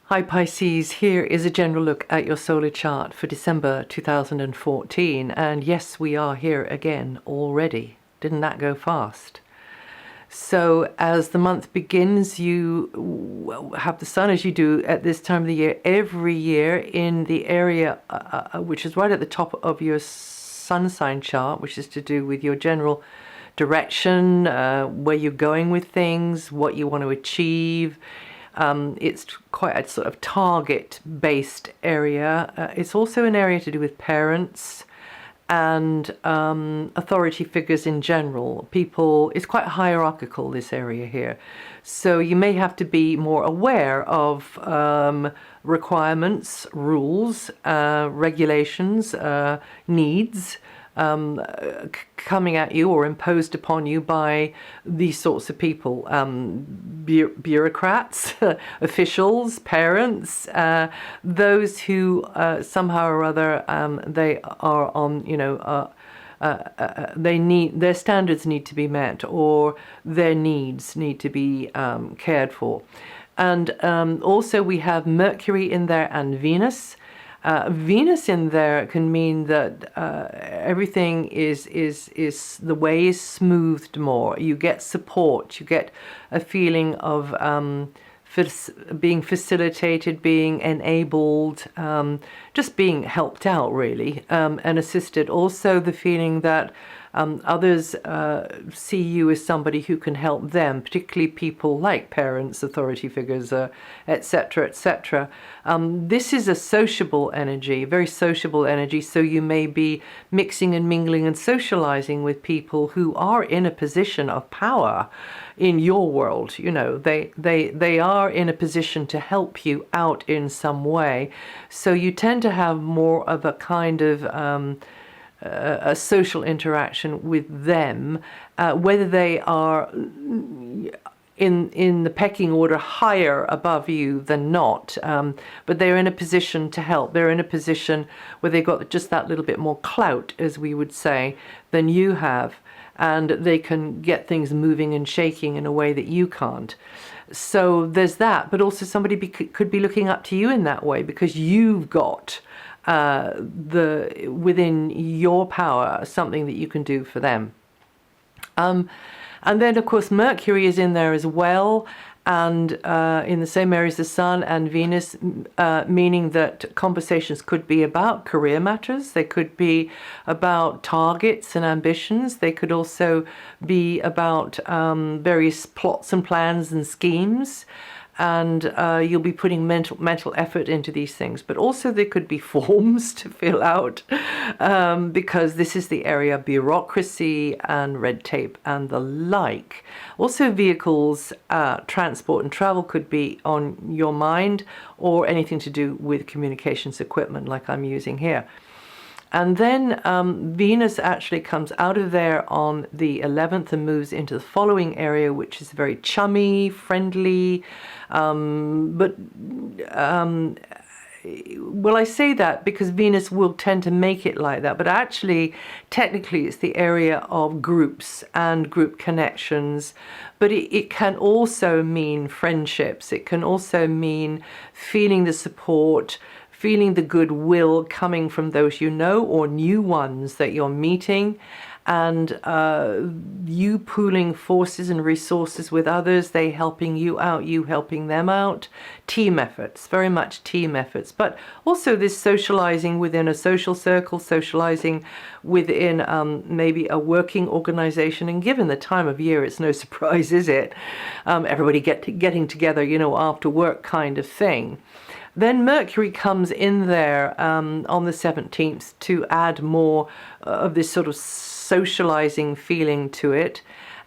Hi Pisces, here is a general look at your solar chart for December 2014, and yes, we are here again already. Didn't that go fast? So as the month begins, you have the sun, as you do at this time of the year, every year in the area which is right at the top of your sun sign chart, which is to do with your general direction, where you're going with things, what you want to achieve. It's quite a sort of target-based area. It's also an area to do with parents and authority figures in general. People, it's quite hierarchical, this area here. So you may have to be more aware of requirements, rules, regulations, needs, coming at you or imposed upon you by these sorts of people, bureaucrats, officials, parents, those who somehow or other they are on, they need, their standards need to be met, or their needs need to be cared for. And also we have Mercury in there and Venus. Venus in there can mean that everything is the way is smoothed more. You get support. You get a feeling of being facilitated, being enabled, just being helped out, really, and assisted. Also, the feeling that others see you as somebody who can help them, particularly people like parents, authority figures, etc., etc. This is a sociable energy, very sociable energy, so you may be mixing and mingling and socializing with people who are in a position of power in your world. They are in a position to help you out in some way, so you tend to have more of a kind of a social interaction with them, whether they are in the pecking order higher above you than not, but they're in a position to help. They're in a position where they've got just that little bit more clout, as we would say, than you have, and they can get things moving and shaking in a way that you can't. So there's that, but also somebody could be looking up to you in that way because you've got within your power something that you can do for them. And then of course Mercury is in there as well, and in the same area as the Sun and Venus, meaning that conversations could be about career matters, they could be about targets and ambitions, they could also be about various plots and plans and schemes. And you'll be putting mental effort into these things, but also there could be forms to fill out, because this is the area of bureaucracy and red tape and the like. Also vehicles, transport and travel could be on your mind, or anything to do with communications equipment like I'm using here. And then Venus actually comes out of there on the 11th and moves into the following area, which is very chummy, friendly. Well, I say that because Venus will tend to make it like that, but actually, technically, it's the area of groups and group connections. But it can also mean friendships. It can also mean feeling the support, feeling the goodwill coming from those you know or new ones that you're meeting, and you pooling forces and resources with others, they helping you out, you helping them out. Team efforts, very much team efforts, but also this socializing within a social circle, socializing within maybe a working organization. And given the time of year, it's no surprise, is it? Everybody getting together, after work kind of thing. Then Mercury comes in there on the 17th to add more of this sort of socializing feeling to it.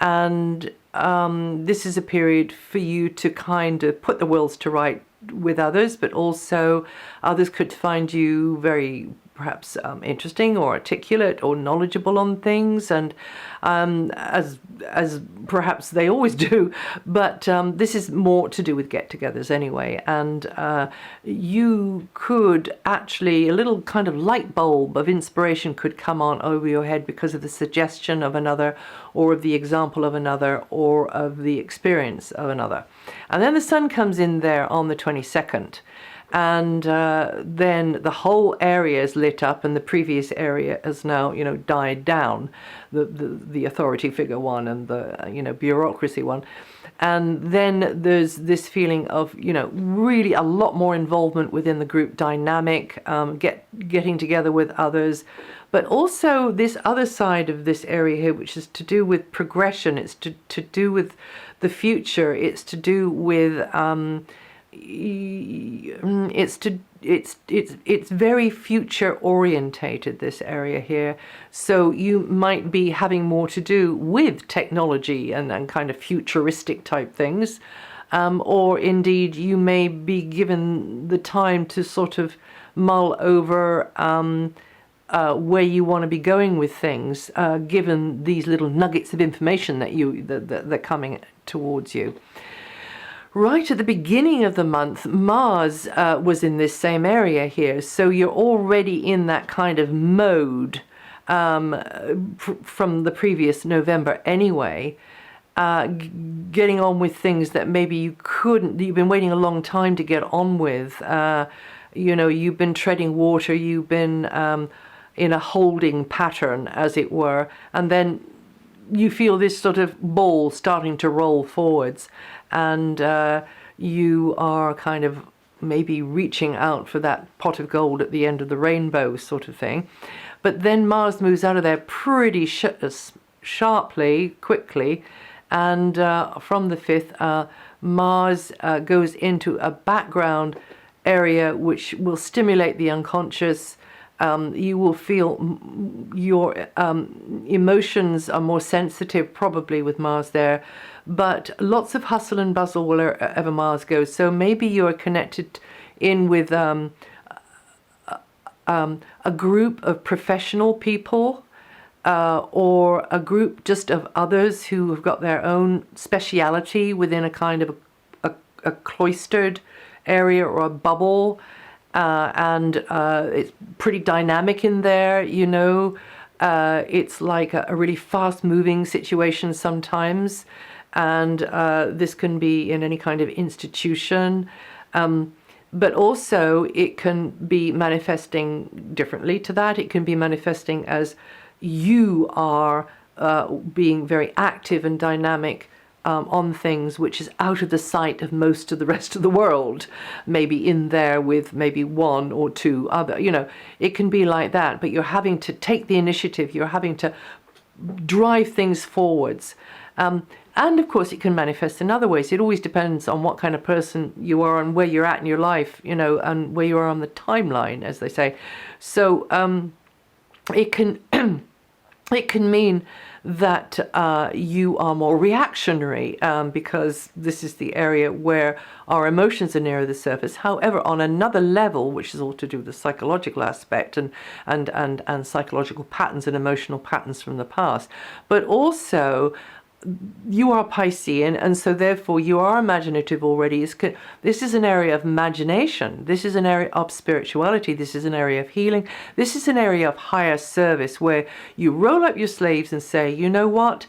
And this is a period for you to kind of put the worlds to right with others, but also others could find you very perhaps interesting or articulate or knowledgeable on things, and as perhaps they always do, but this is more to do with get-togethers anyway. And you could actually, a little kind of light bulb of inspiration could come on over your head because of the suggestion of another, or of the example of another, or of the experience of another. And then the sun comes in there on the 22nd. And then the whole area is lit up, and the previous area has now, died down. The authority figure one and the, bureaucracy one. And then there's this feeling of, really a lot more involvement within the group dynamic, getting together with others. But also this other side of this area here, which is to do with progression. It's to do with the future. It's to do with... it's very future orientated, this area here. So you might be having more to do with technology and kind of futuristic type things, or indeed you may be given the time to sort of mull over where you want to be going with things, given these little nuggets of information that are coming towards you. Right at the beginning of the month, Mars was in this same area here, so you're already in that kind of mode from the previous November anyway, getting on with things that maybe you've been waiting a long time to get on with. You've been treading water, you've been in a holding pattern, as it were, and then you feel this sort of ball starting to roll forwards, and you are kind of maybe reaching out for that pot of gold at the end of the rainbow sort of thing. But then Mars moves out of there pretty sharply, quickly, and from the 5th, Mars goes into a background area which will stimulate the unconscious. You will feel your emotions are more sensitive, probably with Mars there, but lots of hustle and bustle wherever Mars goes. So maybe you are connected in with a group of professional people, or a group just of others who have got their own speciality within a kind of a cloistered area or a bubble. And it's pretty dynamic in there, it's like a really fast-moving situation sometimes, and this can be in any kind of institution, but also it can be manifesting differently to that. It can be manifesting as you are being very active and dynamic on things which is out of the sight of most of the rest of the world, maybe in there with maybe one or two other, it can be like that, but you're having to take the initiative, you're having to drive things forwards. And of course it can manifest in other ways. It always depends on what kind of person you are and where you're at in your life, and where you are on the timeline, as they say. So it can it can mean that you are more reactionary, because this is the area where our emotions are nearer the surface. However, on another level, which is all to do with the psychological aspect and psychological patterns and emotional patterns from the past, but also you are Piscean, and so therefore you are imaginative already. This is an area of imagination. This is an area of spirituality. This is an area of healing. This is an area of higher service, where you roll up your sleeves and say, you know what?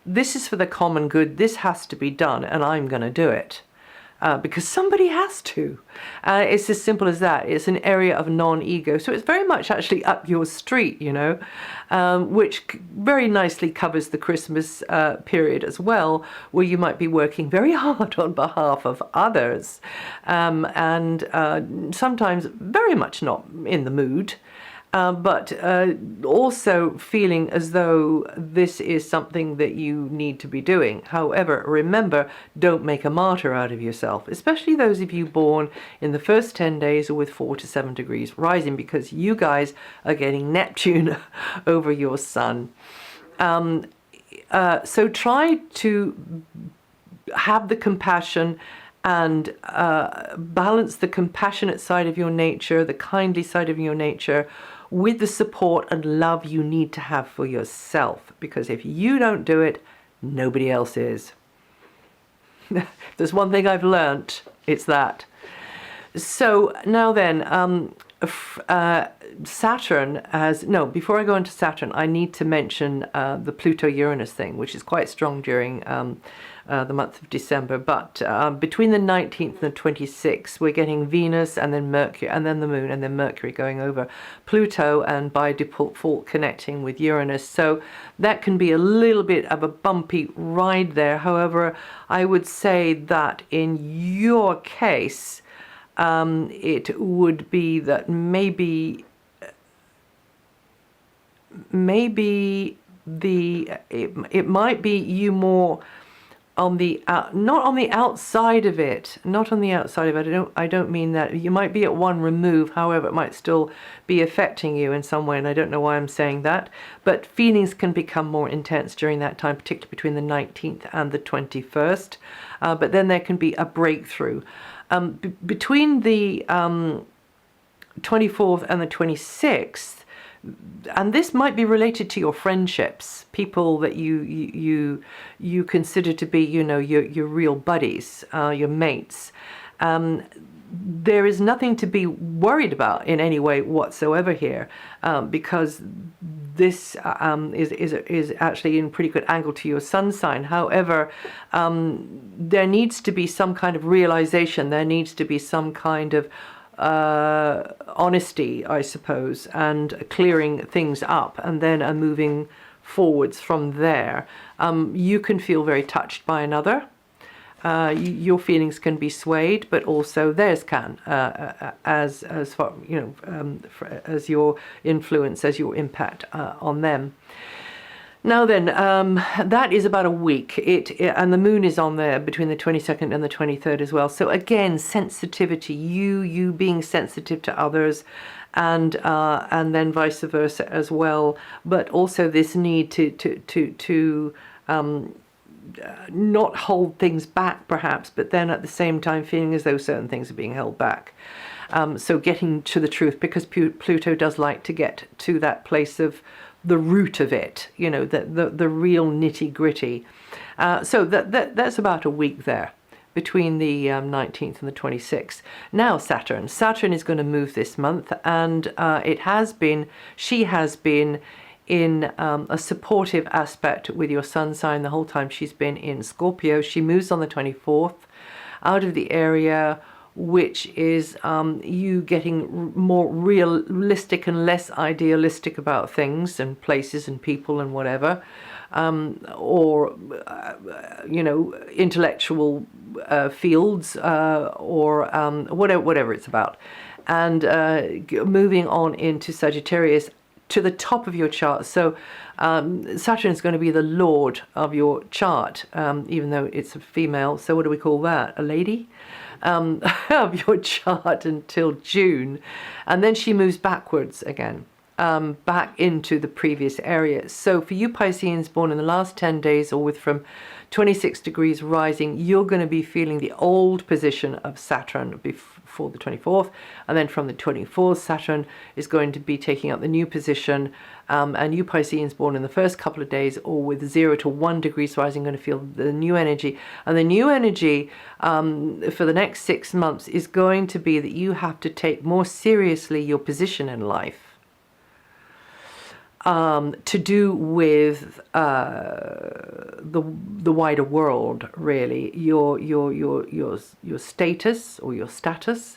This is for the common good. This has to be done, and I'm going to do it. Because somebody has to. It's as simple as that. It's an area of non-ego. So it's very much actually up your street, which very nicely covers the Christmas period as well, where you might be working very hard on behalf of others, and sometimes very much not in the mood. But also feeling as though this is something that you need to be doing. However, remember, don't make a martyr out of yourself, especially those of you born in the first 10 days or with 4 to 7 degrees rising, because you guys are getting Neptune over your sun. So try to have the compassion and balance the compassionate side of your nature, the kindly side of your nature, with the support and love you need to have for yourself. Because if you don't do it, nobody else is. There's one thing I've learnt, it's that. So now then, Saturn has, no, before I go into Saturn, I need to mention the Pluto-Uranus thing, which is quite strong during the month of December. But between the 19th and the 26th, we're getting Venus and then Mercury and then the Moon and then Mercury going over Pluto and by default connecting with Uranus. So that can be a little bit of a bumpy ride there. However, I would say that in your case, it would be that maybe it might be you more on the not on the outside of it, I don't mean that. You might be at one remove, however it might still be affecting you in some way, and I don't know why I'm saying that, but feelings can become more intense during that time, particularly between the 19th and the 21st, but then there can be a breakthrough. Between the 24th and the 26th, and this might be related to your friendships, people that you consider to be, you know, your real buddies, your mates. There is nothing to be worried about in any way whatsoever here, because this is actually in pretty good angle to your sun sign. However, there needs to be some kind of realization. There needs to be some kind of honesty, I suppose, and clearing things up, and then moving forwards from there. You can feel very touched by another. Your feelings can be swayed, but also theirs can, as far, you know, as your influence, as your impact on them. Now then, that is about a week. And the moon is on there between the 22nd and the 23rd as well. So again, sensitivity, you being sensitive to others, and then vice versa as well. But also this need to not hold things back, perhaps, but then at the same time feeling as though certain things are being held back. So getting to the truth, because Pluto does like to get to that place of the root of it, you know, the real nitty gritty. So that's about a week there between the 19th and the 26th. Now Saturn is going to move this month, and she has been in a supportive aspect with your sun sign the whole time she's been in Scorpio. She moves on the 24th out of the area, which is you getting more realistic and less idealistic about things and places and people and whatever, or you know, intellectual fields, or whatever it's about, and moving on into Sagittarius to the top of your chart. So Saturn is going to be the lord of your chart, even though it's a female. So what do we call that? A lady? Of your chart until June, and then she moves backwards again, back into the previous area. So for you Pisceans born in the last 10 days or with from 26 degrees rising, you're going to be feeling the old position of Saturn before the 24th, and then from the 24th Saturn is going to be taking up the new position, and you Pisceans born in the first couple of days or with 0 to 1 degrees rising are going to feel the new energy. And the new energy for the next 6 months is going to be that you have to take more seriously your position in life, to do with the wider world, really, your status or your status,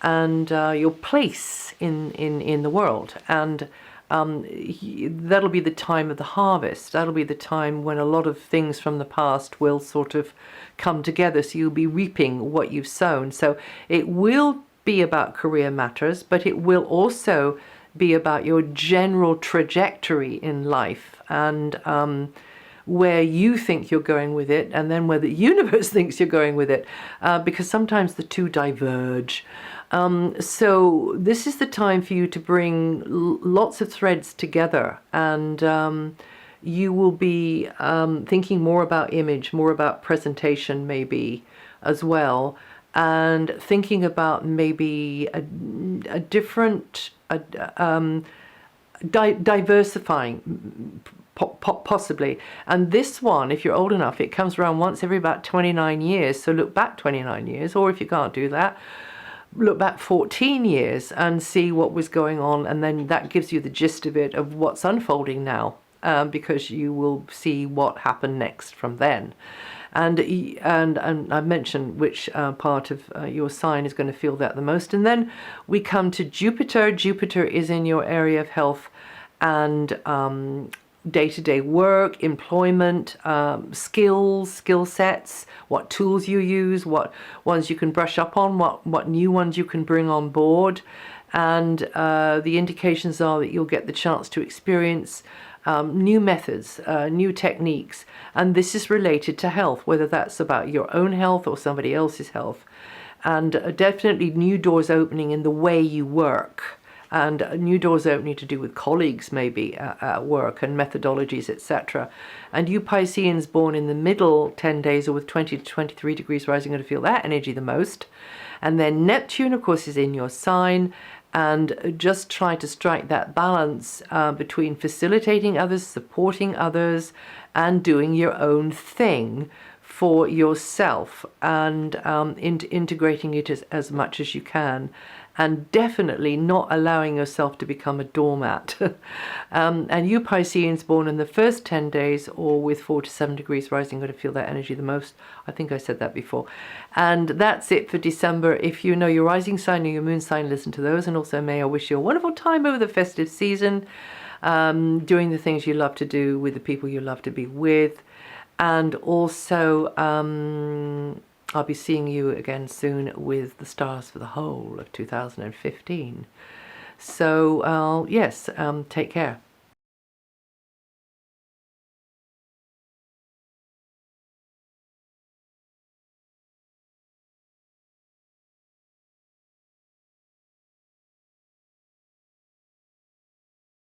and your place in the world. And that'll be the time of the harvest. That'll be the time when a lot of things from the past will sort of come together. So you'll be reaping what you've sown. So it will be about career matters, but it will also be about your general trajectory in life, and where you think you're going with it, and then where the universe thinks you're going with it, because sometimes the two diverge. So this is the time for you to bring lots of threads together, and you will be thinking more about image, more about presentation, maybe, as well, and thinking about maybe a different, diversifying, possibly. And this one, if you're old enough, it comes around once every about 29 years. So look back 29 years, or if you can't do that, look back 14 years and see what was going on. And then that gives you the gist of it, of what's unfolding now, because you will see what happened next from then. And I mentioned which part of your sign is going to feel that the most. And then we come to Jupiter. Jupiter is in your area of health and day-to-day work, employment, skills, skill sets, what tools you use, what ones you can brush up on, what new ones you can bring on board. And the indications are that you'll get the chance to experience new methods, new techniques. And this is related to health, whether that's about your own health or somebody else's health. And definitely new doors opening in the way you work. And new doors opening to do with colleagues maybe at work, and methodologies, etc. And you Pisceans born in the middle 10 days, or with 20 to 23 degrees rising, are going to feel that energy the most. And then Neptune, of course, is in your sign, and just try to strike that balance between facilitating others, supporting others, and doing your own thing for yourself, and integrating it as much as you can. And definitely not allowing yourself to become a doormat. And you Pisceans born in the first 10 days, or with 4 to 7 degrees rising, going to feel that energy the most. I think I said that before. And that's it for December. If you know your rising sign or your moon sign, listen to those. And also, may I wish you a wonderful time over the festive season, doing the things you love to do with the people you love to be with. And also, I'll be seeing you again soon with the stars for the whole of 2015. So, yes, take care.